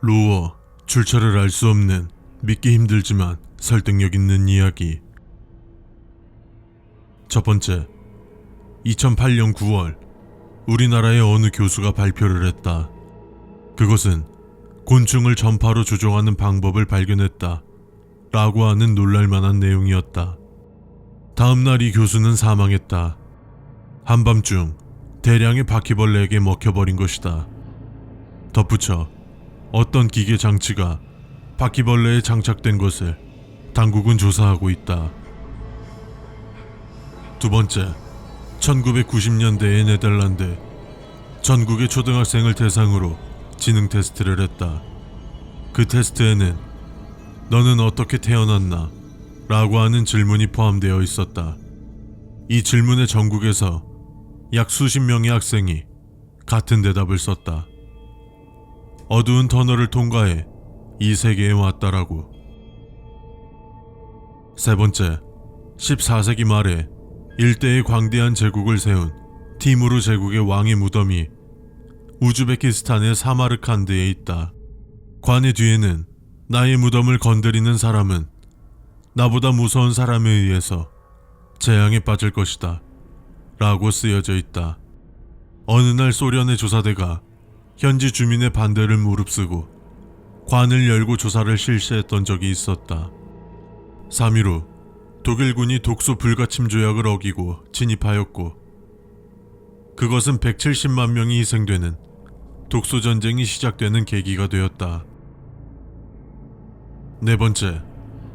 로어, 출처를 알 수 없는 믿기 힘들지만 설득력 있는 이야기. 첫 번째, 2008년 9월 우리나라의 어느 교수가 발표를 했다. 그것은 곤충을 전파로 조종하는 방법을 발견했다 라고 하는 놀랄만한 내용이었다. 다음날 이 교수는 사망했다. 한밤중 대량의 바퀴벌레에게 먹혀버린 것이다. 덧붙여 어떤 기계 장치가 바퀴벌레에 장착된 것을 당국은 조사하고 있다. 두 번째, 1990년대의 네덜란드. 전국의 초등학생을 대상으로 지능 테스트를 했다. 그 테스트에는 너는 어떻게 태어났나? 라고 하는 질문이 포함되어 있었다. 이 질문에 전국에서 약 수십 명의 학생이 같은 대답을 썼다. 어두운 터널을 통과해 이 세계에 왔다라고. 세 번째, 14세기 말에 일대의 광대한 제국을 세운 티무르 제국의 왕의 무덤이 우즈베키스탄의 사마르칸드에 있다. 관의 뒤에는 나의 무덤을 건드리는 사람은 나보다 무서운 사람에 의해서 재앙에 빠질 것이다 라고 쓰여져 있다. 어느 날 소련의 조사대가 현지 주민의 반대를 무릅쓰고 관을 열고 조사를 실시했던 적이 있었다. 3일 후 독일군이 독소 불가침 조약을 어기고 진입하였고 그것은 170만 명이 희생되는 독소 전쟁이 시작되는 계기가 되었다. 네 번째,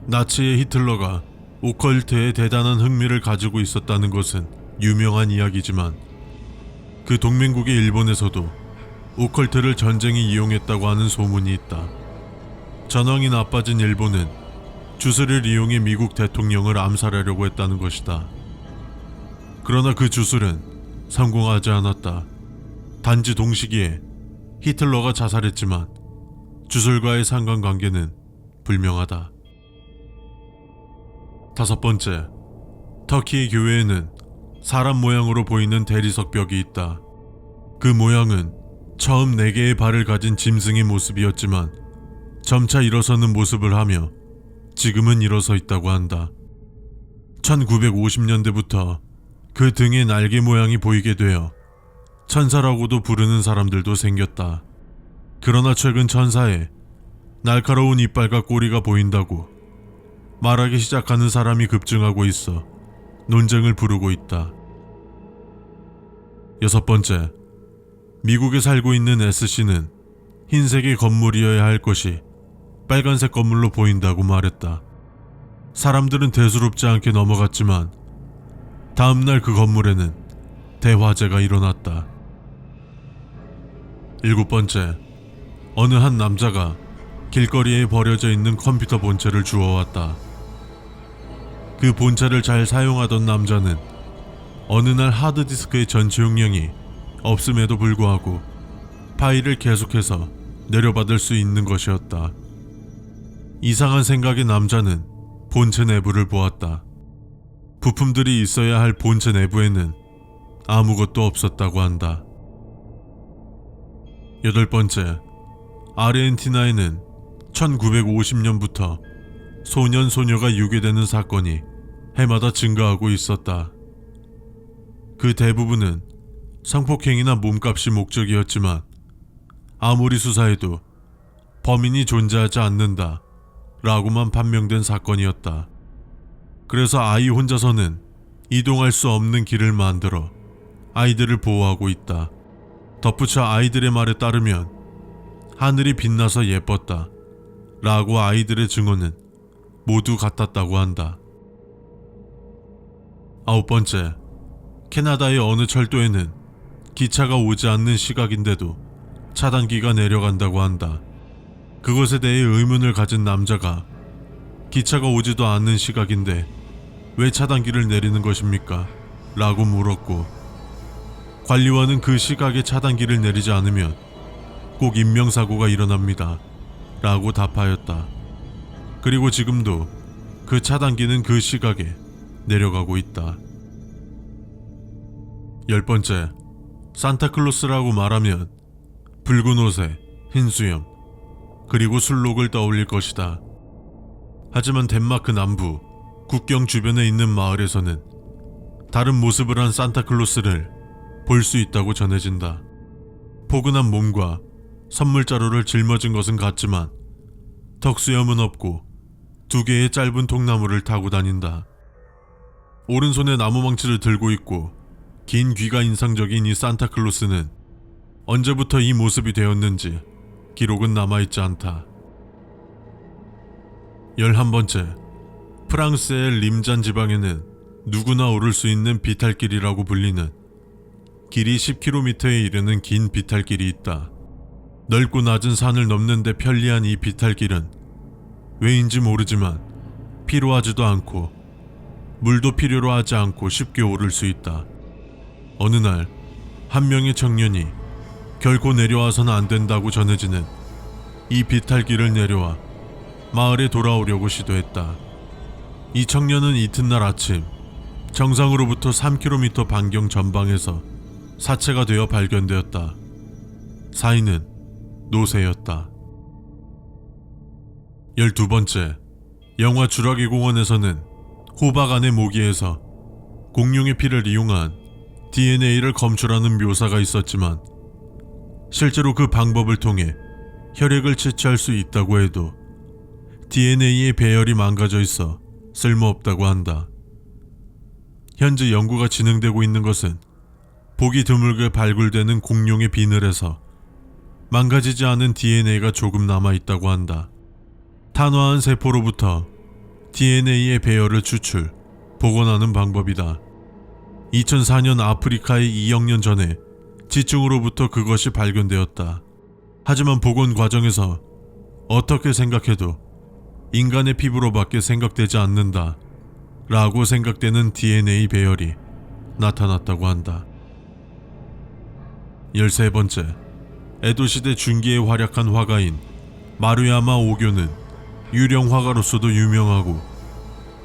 나치의 히틀러가 오컬트에 대단한 흥미를 가지고 있었다는 것은 유명한 이야기지만 그 동맹국의 일본에서도 오컬트를 전쟁에 이용했다고 하는 소문이 있다. 전황이 나빠진 일본은 주술을 이용해 미국 대통령을 암살하려고 했다는 것이다. 그러나 그 주술은 성공하지 않았다. 단지 동시기에 히틀러가 자살했지만 주술과의 상관관계는 불명하다. 다섯 번째, 터키의 교회에는 사람 모양으로 보이는 대리석 벽이 있다. 그 모양은 처음 4개의 발을 가진 짐승의 모습이었지만 점차 일어서는 모습을 하며 지금은 일어서 있다고 한다. 1950년대부터 그 등의 날개 모양이 보이게 되어 천사라고도 부르는 사람들도 생겼다. 그러나 최근 천사에 날카로운 이빨과 꼬리가 보인다고 말하기 시작하는 사람이 급증하고 있어 논쟁을 부르고 있다. 여섯 번째, 미국에 살고 있는 S씨는 흰색의 건물이어야 할 것이 빨간색 건물로 보인다고 말했다. 사람들은 대수롭지 않게 넘어갔지만 다음날 그 건물에는 대화재가 일어났다. 일곱 번째, 어느 한 남자가 길거리에 버려져 있는 컴퓨터 본체를 주워왔다. 그 본체를 잘 사용하던 남자는 어느 날 하드디스크의 전체 용량이 없음에도 불구하고 파일을 계속해서 내려받을 수 있는 것이었다. 이상한 생각의 남자는 본체 내부를 보았다. 부품들이 있어야 할 본체 내부에는 아무것도 없었다고 한다. 여덟 번째, 아르헨티나에는 1950년부터 소년 소녀가 유괴되는 사건이 해마다 증가하고 있었다. 그 대부분은 성폭행이나 몸값이 목적이었지만 아무리 수사해도 범인이 존재하지 않는다 라고만 판명된 사건이었다. 그래서 아이 혼자서는 이동할 수 없는 길을 만들어 아이들을 보호하고 있다. 덧붙여 아이들의 말에 따르면 하늘이 빛나서 예뻤다 라고 아이들의 증언은 모두 같았다고 한다. 아홉 번째, 캐나다의 어느 철도에는 기차가 오지 않는 시각인데도 차단기가 내려간다고 한다. 그것에 대해 의문을 가진 남자가 기차가 오지도 않는 시각인데 왜 차단기를 내리는 것입니까? 라고 물었고 관리원은 그 시각에 차단기를 내리지 않으면 꼭 인명사고가 일어납니다 라고 답하였다. 그리고 지금도 그 차단기는 그 시각에 내려가고 있다. 열 번째, 산타클로스라고 말하면 붉은 옷에 흰 수염, 그리고 술록을 떠올릴 것이다. 하지만 덴마크 남부 국경 주변에 있는 마을에서는 다른 모습을 한 산타클로스를 볼 수 있다고 전해진다. 포근한 몸과 선물 자루를 짊어진 것은 같지만 턱수염은 없고 2개의 짧은 통나무를 타고 다닌다. 오른손에 나무망치를 들고 있고 긴 귀가 인상적인 이 산타클로스는 언제부터 이 모습이 되었는지 기록은 남아있지 않다. 11번째, 프랑스의 림잔 지방에는 누구나 오를 수 있는 비탈길이라고 불리는 길이 10km에 이르는 긴 비탈길이 있다. 넓고 낮은 산을 넘는 데 편리한 이 비탈길은 왜인지 모르지만 피로하지도 않고 물도 필요로 하지 않고 쉽게 오를 수 있다. 어느 날 한 명의 청년이 결코 내려와서는 안 된다고 전해지는 이 비탈길을 내려와 마을에 돌아오려고 시도했다. 이 청년은 이튿날 아침 정상으로부터 3km 반경 전방에서 사체가 되어 발견되었다. 사인은 노새였다. 12번째, 영화 주라기 공원에서는 호박 안의 모기에서 공룡의 피를 이용한 DNA를 검출하는 묘사가 있었지만 실제로 그 방법을 통해 혈액을 채취할 수 있다고 해도 DNA의 배열이 망가져 있어 쓸모없다고 한다. 현재 연구가 진행되고 있는 것은 보기 드물게 발굴되는 공룡의 비늘에서 망가지지 않은 DNA가 조금 남아있다고 한다. 탄화한 세포로부터 DNA의 배열을 추출, 복원하는 방법이다. 2004년 아프리카의 2억 년 전에 지충으로부터 그것이 발견되었다. 하지만 복원 과정에서 어떻게 생각해도 인간의 피부로밖에 생각되지 않는다 라고 생각되는 DNA 배열이 나타났다고 한다. 13번째, 에도시대 중기에 활약한 화가인 마루야마 오교는 유령 화가로서도 유명하고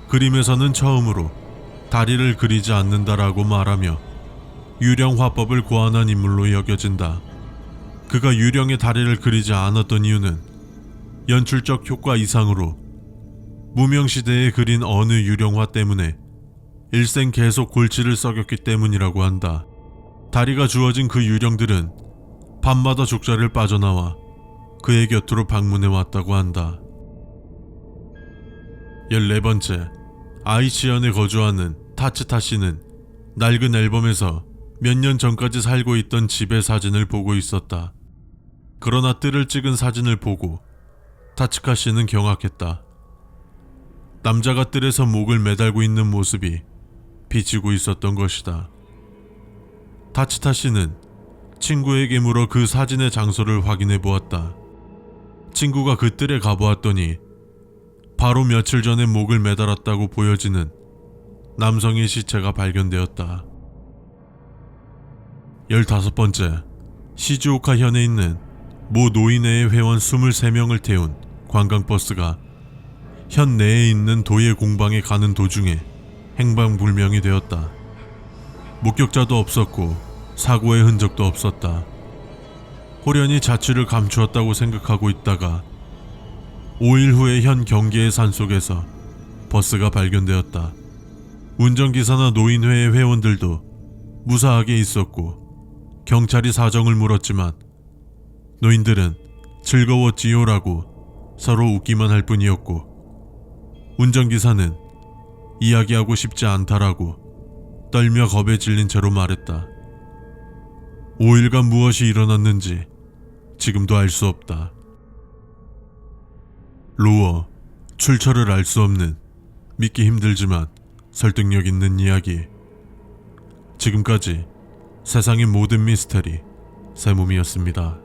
그림에서는 처음으로 다리를 그리지 않는다라고 말하며 유령 화법을 고안한 인물로 여겨진다. 그가 유령의 다리를 그리지 않았던 이유는 연출적 효과 이상으로 무명시대에 그린 어느 유령화 때문에 일생 계속 골치를 썩였기 때문이라고 한다. 다리가 주어진 그 유령들은 밤마다 족자를 빠져나와 그의 곁으로 방문해 왔다고 한다. 14번째, 아이치현에 거주하는 타츠타 씨는 낡은 앨범에서 몇 년 전까지 살고 있던 집의 사진을 보고 있었다. 그러나 뜰을 찍은 사진을 보고 타츠카 씨는 경악했다. 남자가 뜰에서 목을 매달고 있는 모습이 비치고 있었던 것이다. 타츠타 씨는 친구에게 물어 그 사진의 장소를 확인해 보았다. 친구가 그 뜰에 가보았더니 바로 며칠 전에 목을 매달았다고 보여지는 남성의 시체가 발견되었다. 15번째, 시즈오카 현에 있는 모 노인회의 회원 23명을 태운 관광버스가 현 내에 있는 도예 공방에 가는 도중에 행방불명이 되었다. 목격자도 없었고 사고의 흔적도 없었다. 호련히 자취를 감추었다고 생각하고 있다가 5일 후에 현 경계의 산속에서 버스가 발견되었다. 운전기사나 노인회의 회원들도 무사하게 있었고 경찰이 사정을 물었지만 노인들은 즐거웠지요라고 서로 웃기만 할 뿐이었고 운전기사는 이야기하고 싶지 않다라고 떨며 겁에 질린 채로 말했다. 5일간 무엇이 일어났는지 지금도 알 수 없다. 로어, 출처를 알 수 없는 믿기 힘들지만 설득력 있는 이야기. 지금까지 세상의 모든 미스터리 세몸이었습니다.